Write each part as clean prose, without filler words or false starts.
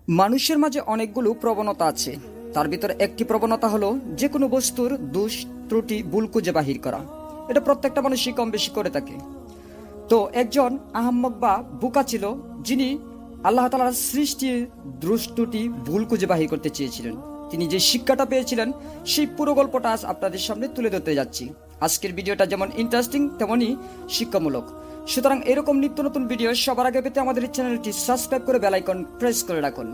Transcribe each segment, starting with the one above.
মানুষের মাঝে অনেকগুলো প্রবণতা আছে। তার ভিতরে একটি প্রবণতা হলো যে কোনো বস্তুর দোষ ত্রুটি ভুল খুঁজে বাহির করা। এটা প্রত্যেকটা মানুষই কম বেশি করে থাকে। তো একজন আহাম্মক বা বোকা ছিল, যিনি আল্লাহ তাআলার সৃষ্টির দোষ ত্রুটি ভুল খুঁজে বাহির করতে চেয়েছিলেন। তিনি যে শিক্ষাটা পেয়েছিলেন সেই পুরো গল্পটা আজ আপনাদের সামনে তুলে ধরতে যাচ্ছি। আজকের ভিডিওটা যেমন ইন্টারেস্টিং তেমনই শিক্ষামূলক। সুতরাং এরকম নিত্য নতুন ভিডিও সবার আগে পেতে আমাদের চ্যানেলটি সাবস্ক্রাইব করে বেল আইকন প্রেস করে রাখুন।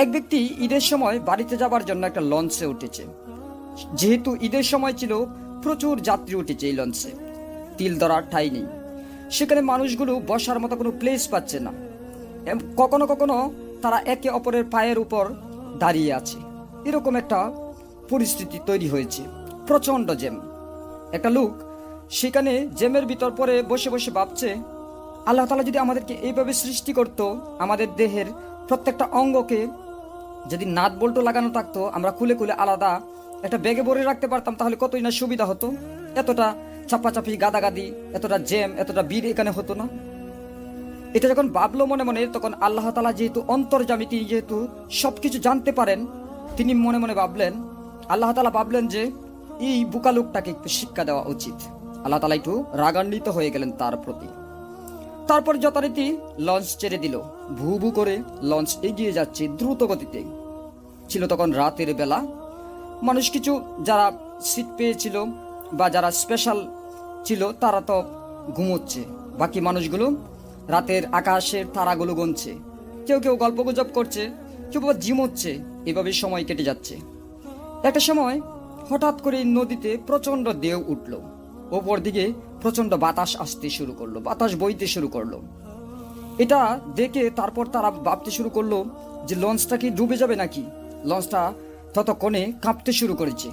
এক ব্যক্তি ঈদের সময় বাড়িতে যাবার জন্য একটা লঞ্চে উঠেছে। যেহেতু ঈদের সময় ছিল, প্রচুর যাত্রী উঠেছে এই লঞ্চে। তিল ধরার ঠাঁই নেই, সেখানে মানুষগুলো বসার মতো কোনো প্লেস পাচ্ছে না। কখনো কখনো তারা একে অপরের পায়ের উপর দাঁড়িয়ে আছে। এরকম একটা পরিস্থিতি তৈরি হয়েছে। প্রচন্ড জ্যাম। একটা লোক সেখানে জ্যামের ভিতর পরে বসে বসে ভাবছে, আল্লাহ তাআলা যদি আমাদেরকে এইভাবে সৃষ্টি করত, আমাদের দেহের প্রত্যেকটা অঙ্গকে যদি নাট বল্টু লাগানো থাকতো, আমরা খুলে খুলে আলাদা একটা ব্যাগে ভরে রাখতে পারতাম, তাহলে কতই না সুবিধা হতো। এতটা চাপাচাপি, গাদাগাদি, এতটা জ্যাম, এতটা ভিড় এখানে হতো না। এটা যখন ভাবলো মনে মনে, তখন আল্লাহ তাআলা যেহেতু অন্তর্যামী, তিনি যেহেতু সবকিছু জানতে পারেন, তিনি মনে মনে ভাবলেন, আল্লাহ তাআলা ভাবলেন যে এই বোকা লোকটাকে একটু শিক্ষা দেওয়া উচিত। আল্লাহ তাআলা একটু রাগান্বিত হয়ে গেলেন তার প্রতি। তারপর যথারীতি লঞ্চ ছেড়ে দিল। ভু ভু করে লঞ্চ এগিয়ে যাচ্ছে দ্রুত গতিতে। ছিল তখন রাতের বেলা। মানুষ কিছু যারা সিট পেয়েছিল বা যারা স্পেশাল ছিল তারা তো ঘুমোচ্ছে। বাকি মানুষগুলো রাতের আকাশের তারাগুলো গুনছে। কেউ কেউ গল্পগুজব করছে, কেউ বা ঝিমোচ্ছে। এভাবে সময় কেটে যাচ্ছে। একটা সময় হঠাৎ করে নদীতে প্রচন্ড ঢেউ উঠল। ওপর দিকে প্রচন্ড বাতাস আসতে শুরু করলো, বাতাস বইতে শুরু করলো। এটা দেখে তারপর তারা ভাবতে শুরু করলো যে লঞ্চটা কি ডুবে যাবে নাকি। লঞ্চটা ততক্ষণে কাঁপতে শুরু করেছে।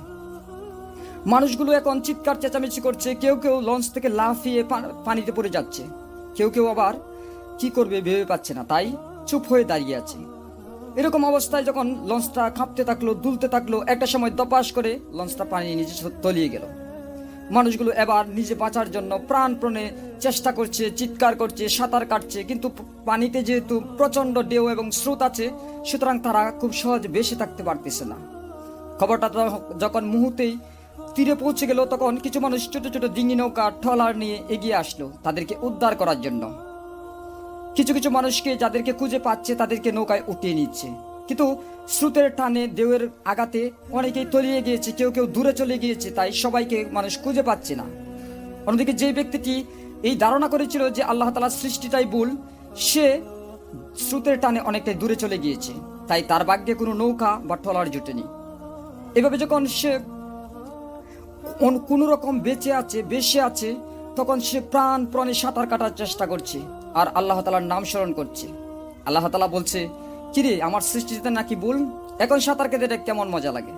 মানুষগুলো এখন চিৎকার চেঁচামেচি করছে। কেউ কেউ লঞ্চ থেকে লাফিয়ে পানিতে পড়ে যাচ্ছে। কেউ কেউ আবার কি করবে ভেবে পাচ্ছে না, তাই চুপ হয়ে দাঁড়িয়ে আছে। এরকম অবস্থায় যখন লঞ্চটা কাঁপতে থাকলো, দুলতে থাকলো, একটা সময় দপাস করে লঞ্চটা পানির নিচে তলিয়ে গেল। মানুষগুলো এবার নিজে বাঁচার জন্য প্রাণপণে চেষ্টা করছে, চিৎকার করছে, সাঁতার কাটছে। কিন্তু পানিতে যেহেতু প্রচন্ড ঢেউ এবং স্রোত আছে, সুতরাং তারা খুব সহজে বেঁচে থাকতে পারতেছে না। খবরটা যখন মুহূর্তেই তীরে পৌঁছে গেল, তখন কিছু মানুষ ছোট ছোট ডিঙি নৌকা, ট্রলার নিয়ে এগিয়ে আসলো তাদেরকে উদ্ধার করার জন্য। কিছু কিছু মানুষকে যাদেরকে খুঁজে পাচ্ছে তাদেরকে নৌকায় উঠিয়ে নিচ্ছে। কিন্তু স্রোতের টানে, ঢেউয়ের আঘাতে অনেকেই তলিয়ে গিয়েছে, কেউ কেউ দূরে চলে গিয়েছে, তাই সবাইকে মানুষ খুঁজে পাচ্ছে না। অন্যদিকে যে ব্যক্তিটি এই ধারণা করেছিল যে আল্লাহ তাআলার সৃষ্টিটাই ভুল, সে স্রোতের টানে অনেকটাই দূরে চলে গিয়েছে, তাই তার ভাগ্যে কোনো নৌকা বা ট্রলার জুটেনি। এভাবে যখন সে কোনো রকম বেঁচে আছে, তখন সে প্রাণপণে সাঁতার কাটার চেষ্টা করছে আর আল্লাহ তাআলার নাম স্মরণ করছে। আল্লাহ তাআলা বলছে, কিরে, আমার সৃষ্টিতে নাকি ভুল? এখন সাঁতার কেটে দেখ কেমন মজা লাগে।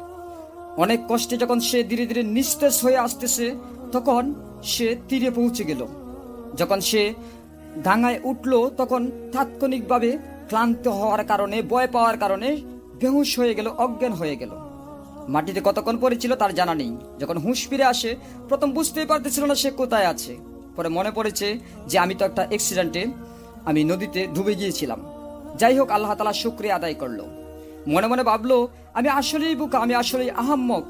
অনেক কষ্টে যখন সে ধীরে ধীরে নিস্তেজ হয়ে আসতেছে, তখন সে তীরে পৌঁছে গেল। যখন সে ডাঙায় উঠল, তখন তাৎক্ষণিকভাবে ক্লান্ত হওয়ার কারণে, ভয় পাওয়ার কারণে বেহুশ হয়ে গেল, অজ্ঞান হয়ে গেল। মাটিতে কতক্ষণ পড়েছিল তার জানা নেই। যখন হুঁশ ফিরে আসে, প্রথম বুঝতেই পারতেছিল না সে কোথায় আছে। পরে মনে পড়েছে যে আমি তো একটা অ্যাক্সিডেন্টে আমি নদীতে ডুবে গিয়েছিলাম। যাই হোক, আল্লাহ তাআলা শুকরিয়া আদায় করলো। মনে মনে ভাবলো, আমি আসলেই বোকা, আমি আসলেই আহাম্মক।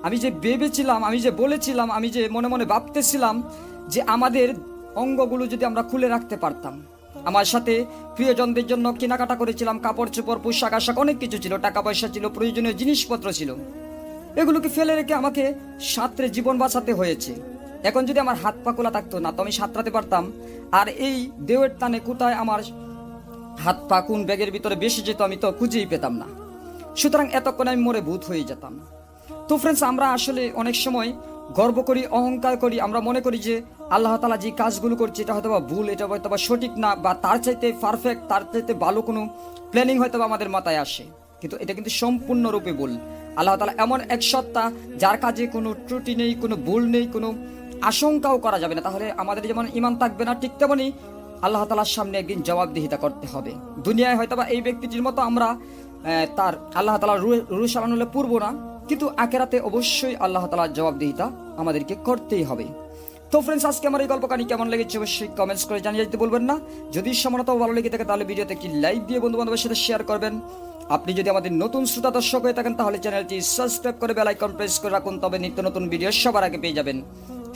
আমি যে ভেবেছিলাম, আমি যে বলেছিলাম, আমি যে মনে মনে ভাবতেছিলাম যে আমাদের অঙ্গগুলো যদি আমরা খুলে রাখতে পারতাম। আমার সাথে প্রিয়জনদের জন্য কেনাকাটা করেছিলাম, কাপড় চোপড়, পোশাক আশাক, অনেক কিছু ছিল, টাকা পয়সা ছিল, প্রয়োজনীয় জিনিসপত্র ছিল। এগুলোকে ফেলে রেখে আমাকে সাঁতরে জীবন বাঁচাতে হয়েছে। এখন যদি আমার হাত পা খোলা থাকতো না, তো আমি সাঁতরাতে পারতাম। আর এই ঢেউয়ের টানে কোথায় আমার হাত পা কোন ব্যাগের ভিতরে বেশি যেত আমি তো খুঁজেই পেতাম না। সুতরাং এতক্ষণ আমি মরে ভূত হয়ে যেতাম। তো ফ্রেন্ডস, আমরা আসলে অনেক সময় গর্ব করি, অহংকার করি। আমরা মনে করি যে আল্লাহ তাআলা যে কাজগুলো করছে এটা হয়তো বা ভুল, এটা হয়তো বা সঠিক না, বা তার চাইতে পারফেক্ট, তার চাইতে ভালো কোনো প্ল্যানিং হয়তো বা আমাদের মাথায় আসে। কিন্তু এটা কিন্তু সম্পূর্ণরূপে ভুল। আল্লাহ তাআলা এমন এক সত্তা যার কাজে কোনো ত্রুটি নেই, কোনো ভুল নেই, কোনো আশঙ্কাও করা যাবে না। তাহলে আমাদের যেমন ঈমান থাকবে না, ঠিক তেমনই আল্লাহ তাআলার সামনে একদিন জবাবদিহিতা করতে হবে। দুনিয়ায় হয়তো বা এই ব্যক্তিটির মতো আমরা তার আল্লাহ তাআলার রুহ সালানুল্লাহ পূর্ব না, কিন্তু আখিরাতে অবশ্যই আল্লাহ তাআলার জবাবদিহিতা আমাদেরকে করতেই হবে। তো ফ্রেন্ডস, আজকে আমার এই গল্প কাহিনী কেমন লেগেছে অবশ্যই কমেন্টস করে জানিয়ে দিতে বলবেন না। যদি সামান্যতম ভালো লেগে থাকে তাহলে ভিডিওতে একটি লাইক দিয়ে বন্ধু বান্ধবের সাথে শেয়ার করবেন। আপনি যদি আমাদের নতুন শ্রোতা দর্শক হয়ে থাকেন তাহলে চ্যানেলটি সাবস্ক্রাইব করে বেল আইকন প্রেস করে রাখুন, তবে নিত্য নতুন ভিডিও সবার আগে পেয়ে যাবেন।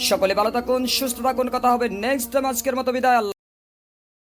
সকলে ভালো থাকুন, সুস্থ থাকুন, কথা হবে নেক্সট টাইম। আজকের মতো বিদায়। আল্লাহ।